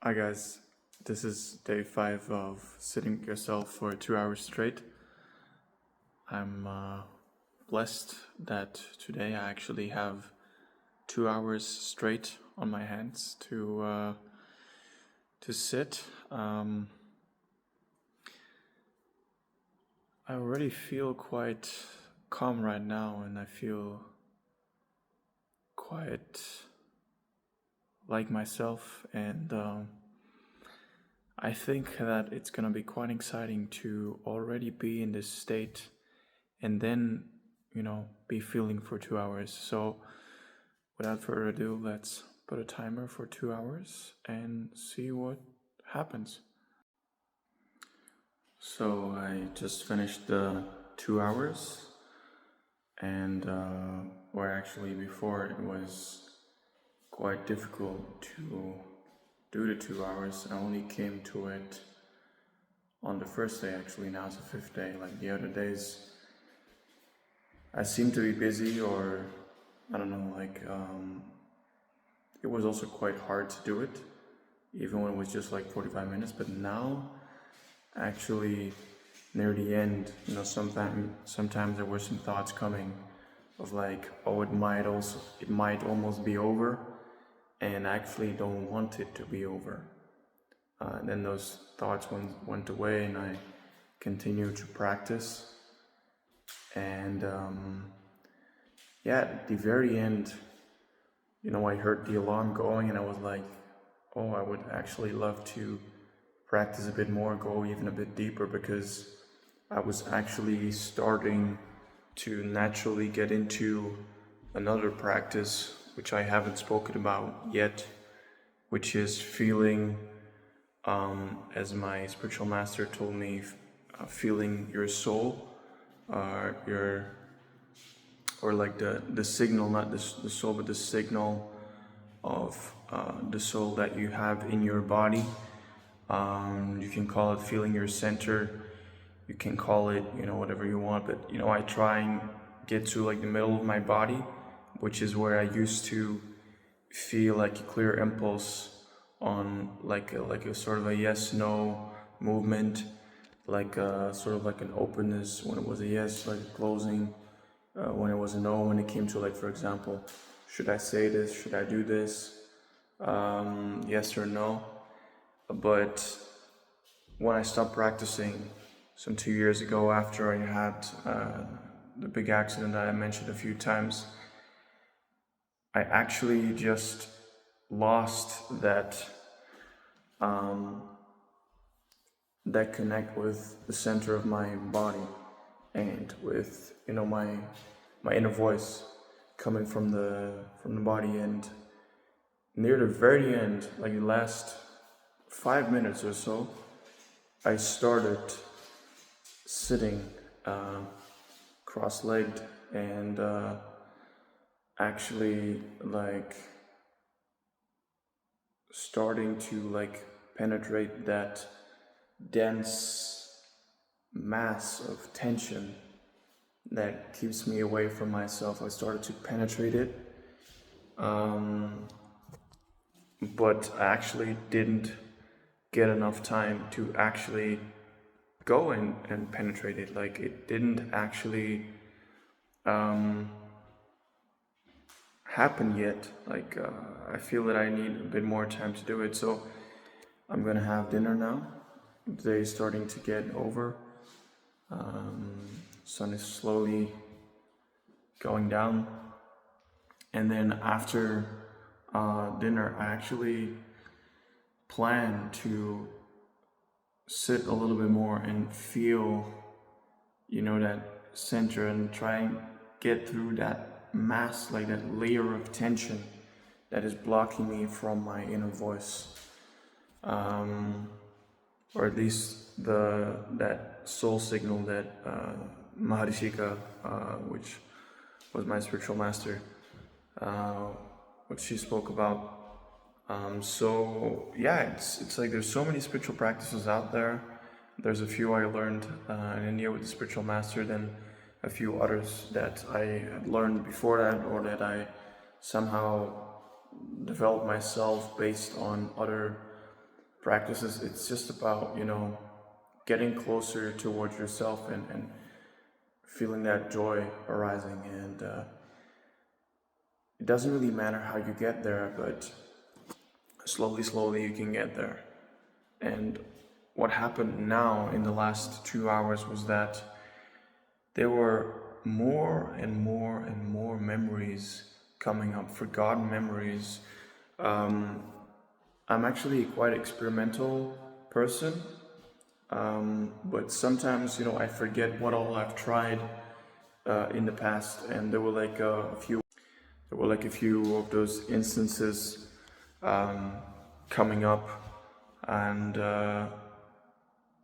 Hi guys, this is day 5 of sitting with yourself for 2 hours straight. I'm blessed that today I actually have 2 hours straight on my hands to sit. I already feel quite calm right now, and I feel quite like myself, and I think that it's gonna be quite exciting to already be in this state and then, be feeling for 2 hours. So without further ado, let's put a timer for 2 hours and see what happens. So I just finished the 2 hours, and or actually before, it was quite difficult to do the 2 hours. I only came to it on the first day. Actually, now it's the fifth day. Like the other days I seem to be busy, or I don't know, it was also quite hard to do it, even when it was just like 45 minutes. But now, actually, near the end, sometimes there were some thoughts coming of like, oh, it might almost be over, and I actually don't want it to be over. And then those thoughts went away, and I continued to practice. And at the very end, I heard the alarm going, and I was like, oh, I would actually love to practice a bit more, go even a bit deeper, because I was actually starting to naturally get into another practice, which I haven't spoken about yet, which is feeling, as my spiritual master told me, feeling your soul, or like the signal, not the soul, but the signal of the soul that you have in your body. You can call it feeling your center. You can call it, whatever you want. But I try and get to like the middle of my body, which is where I used to feel like a clear impulse on like a sort of a yes/no movement, like sort of like an openness when it was a yes, like a closing when it was a no, when it came to, like, for example, should I say this, should I do this, yes or no. But when I stopped practicing some 2 years ago, after I had the big accident that I mentioned a few times, I actually just lost that that connect with the center of my body, and with my inner voice coming from the body. And near the very end, like the last 5 minutes or so, I started sitting cross-legged, and actually like starting to like penetrate that dense mass of tension that keeps me away from myself. I started to penetrate it, but I actually didn't get enough time to actually go and penetrate it. Like, it didn't actually happen yet. Like, I feel that I need a bit more time to do it. So I'm gonna have dinner now. The day is starting to get over. Sun is slowly going down, and then after dinner, I actually plan to sit a little bit more and feel, that center, and try and get through that mass, like that layer of tension that is blocking me from my inner voice, or at least that soul signal that Maharishika, which was my spiritual master, what she spoke about. It's like there's so many spiritual practices out there. There's a few I learned in India with the spiritual master, then a few others that I had learned before that, or that I somehow developed myself based on other practices. It's just about, getting closer towards yourself and feeling that joy arising. And it doesn't really matter how you get there, but slowly you can get there. And what happened now in the last 2 hours was that there were more and more memories coming up, forgotten memories. I'm actually quite experimental person, but sometimes I forget what all I've tried in the past, and there were like a few of those instances coming up, and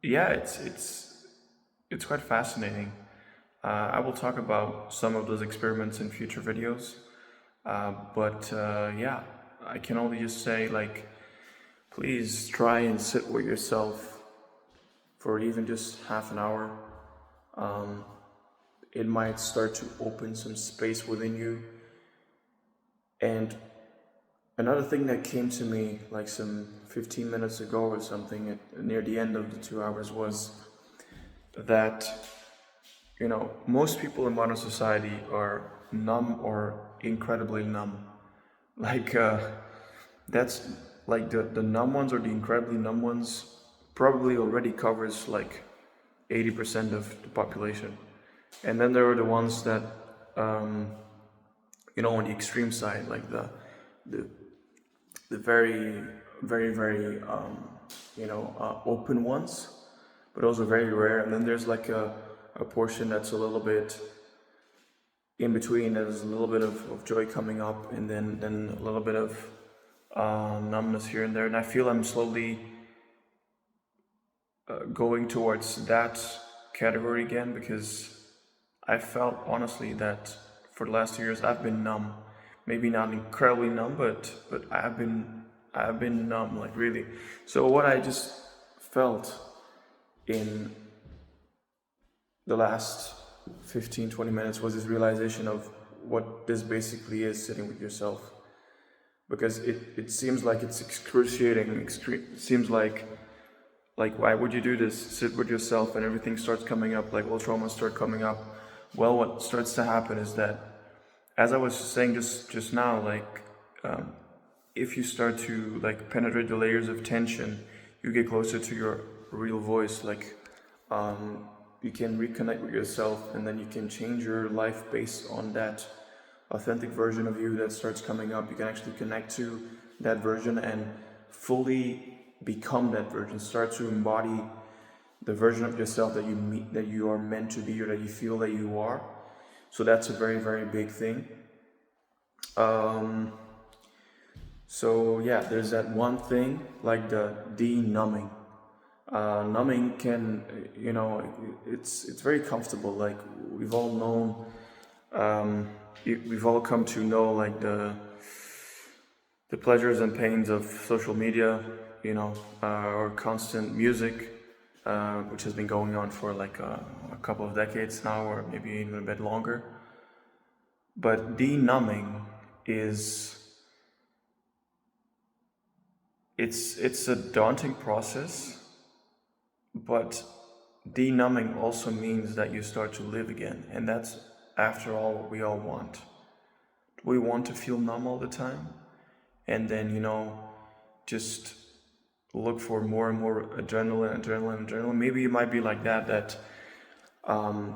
yeah, it's quite fascinating. I will talk about some of those experiments in future videos, but yeah, I can only just say, like, please try and sit with yourself for even just half an hour. It might start to open some space within you. And another thing that came to me like some 15 minutes ago or something, near the end of the 2 hours, was that most people in modern society are numb or incredibly numb. Like that's like the numb ones or the incredibly numb ones probably already covers like 80% of the population. And then there are the ones that on the extreme side, like the very open ones, but also very rare. And then there's like a portion that's a little bit in between. There's a little bit of joy coming up, and then a little bit of numbness here and there. And I feel I'm slowly going towards that category again, because I felt honestly that for the last 2 years I've been numb. Maybe not incredibly numb, but I've been numb, like really. So what I just felt in the last 15-20 minutes was this realization of what this basically is, sitting with yourself. Because it seems like it's excruciating. It seems like why would you do this? Sit with yourself and everything starts coming up, like all traumas start coming up. Well, what starts to happen is that, as I was saying just now, like if you start to like penetrate the layers of tension, you get closer to your real voice. Like you can reconnect with yourself, and then you can change your life based on that authentic version of you that starts coming up. You can actually connect to that version and fully become that version. Start to embody the version of yourself that you are meant to be, or that you feel that you are. So that's a very, very big thing. So yeah, there's that one thing, like the denumbing. Numbing can, it's very comfortable. Like we've all known, we've all come to know like the pleasures and pains of social media, or constant music, which has been going on for like a couple of decades now, or maybe even a bit longer. But denumbing is, it's a daunting process, but denumbing also means that you start to live again, and that's after all what we all want. We want to feel numb all the time, and then just look for more and more adrenaline. Maybe it might be like that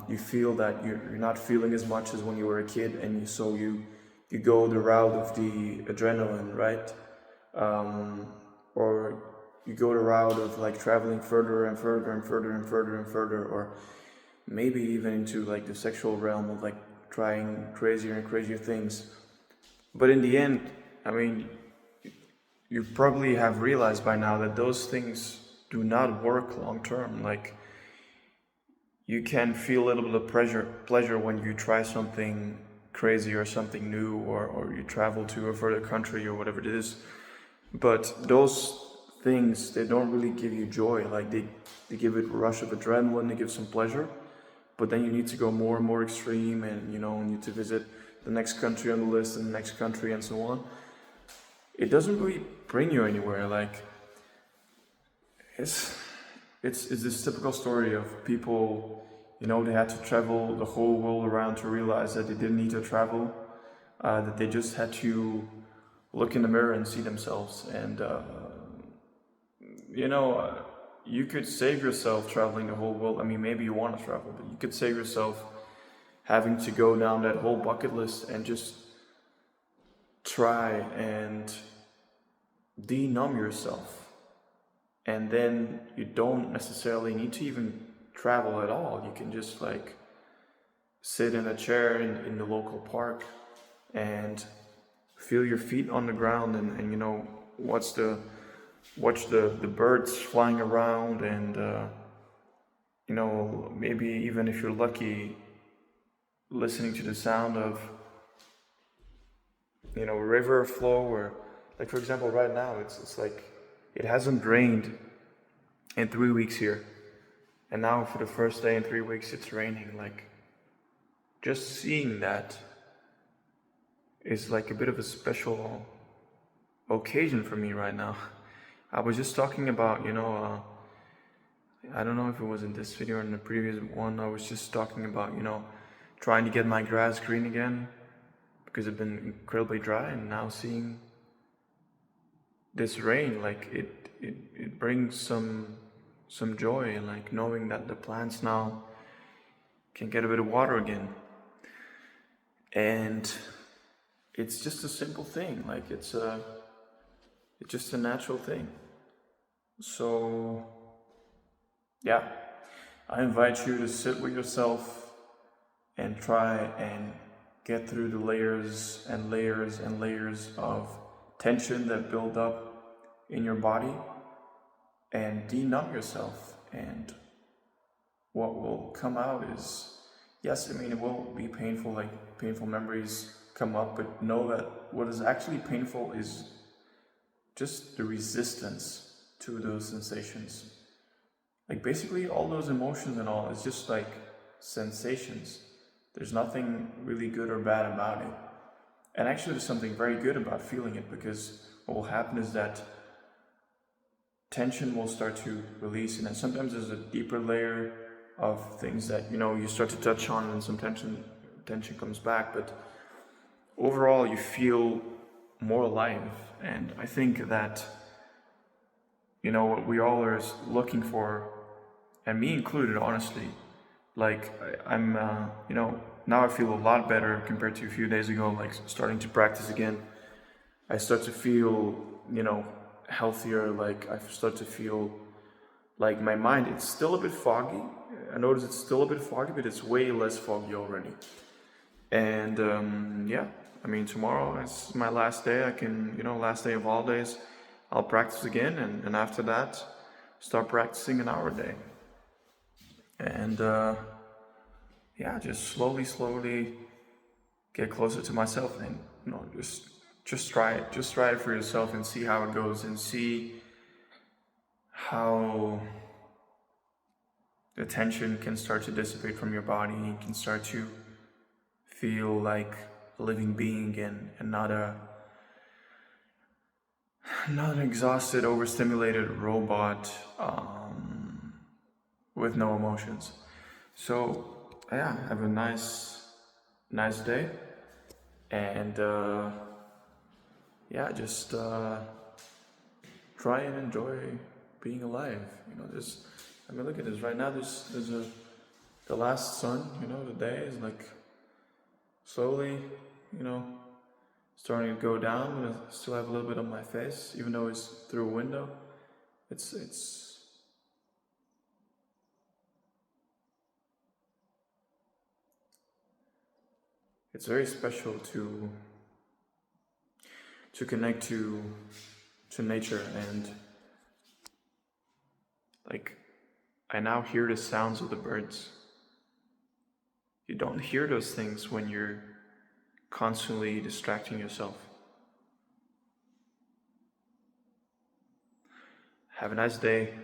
you feel that you're not feeling as much as when you were a kid, and so you go the route of the adrenaline, right? Or you go the route of like traveling further and further, or maybe even into like the sexual realm of like trying crazier and crazier things. But in the end, I mean, you probably have realized by now that those things do not work long term. Like, you can feel a little bit of pleasure when you try something crazy or something new, or you travel to a further country or whatever it is. But those things, they don't really give you joy. Like they give it a rush of adrenaline, they give some pleasure, but then you need to go more and more extreme, and you need to visit the next country on the list and the next country and so on. It doesn't really bring you anywhere. Like, it's it's this typical story of people, they had to travel the whole world around to realize that they didn't need to travel, that they just had to look in the mirror and see themselves. And you know, you could save yourself traveling the whole world. I mean, maybe you want to travel, but you could save yourself having to go down that whole bucket list and just try and denumb yourself. And then you don't necessarily need to even travel at all. You can just like sit in a chair in the local park and feel your feet on the ground, and watch the birds flying around, and maybe even if you're lucky, listening to the sound of a river flow. Or like, for example, right now it's like it hasn't rained in 3 weeks here, and now for the first day in 3 weeks it's raining. Like, just seeing that is like a bit of a special occasion for me right now. I was just talking about, I don't know if it was in this video or in the previous one, I was just talking about, trying to get my grass green again because it's been incredibly dry, and now seeing this rain, like it brings some joy, and like knowing that the plants now can get a bit of water again. And it's just a simple thing, like it's just a natural thing. So yeah, I invite you to sit with yourself and try and get through the layers and layers and layers of tension that build up in your body, and denumb yourself. And what will come out is, yes, I mean, it will be painful, like painful memories come up, but know that what is actually painful is just the resistance to those sensations. Like, basically all those emotions and all, it's just like sensations. There's nothing really good or bad about it. And actually there's something very good about feeling it, because what will happen is that tension will start to release, and then sometimes there's a deeper layer of things that you start to touch on, and some tension comes back, but overall you feel more alive. And I think that what we all are looking for, and me included, honestly, like I'm now I feel a lot better compared to a few days ago, like starting to practice again. I start to feel healthier. Like, I start to feel like my mind, it's still a bit foggy. I notice it's still a bit foggy, but it's way less foggy already. And yeah, I mean, tomorrow is my last day. I can, last day of holidays, I'll practice again, and after that, start practicing an hour a day. And yeah, just slowly get closer to myself, and just try it for yourself, and see how it goes, and see how the tension can start to dissipate from your body, and you can start to feel like a living being again, and not an exhausted, overstimulated robot with no emotions. So yeah, have a nice day, and yeah, just try and enjoy being alive. I mean, look at this right now. There's the last sun. The day is like slowly, starting to go down. I still have a little bit on my face, even though it's through a window. It's very special to connect to nature, and like, I now hear the sounds of the birds. You don't hear those things when you're constantly distracting yourself. Have a nice day.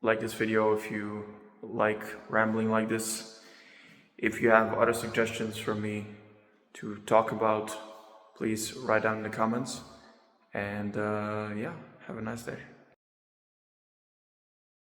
Like this video if you like rambling like this. If you have other suggestions for me to talk about, please write down in the comments. And yeah, Have a nice day.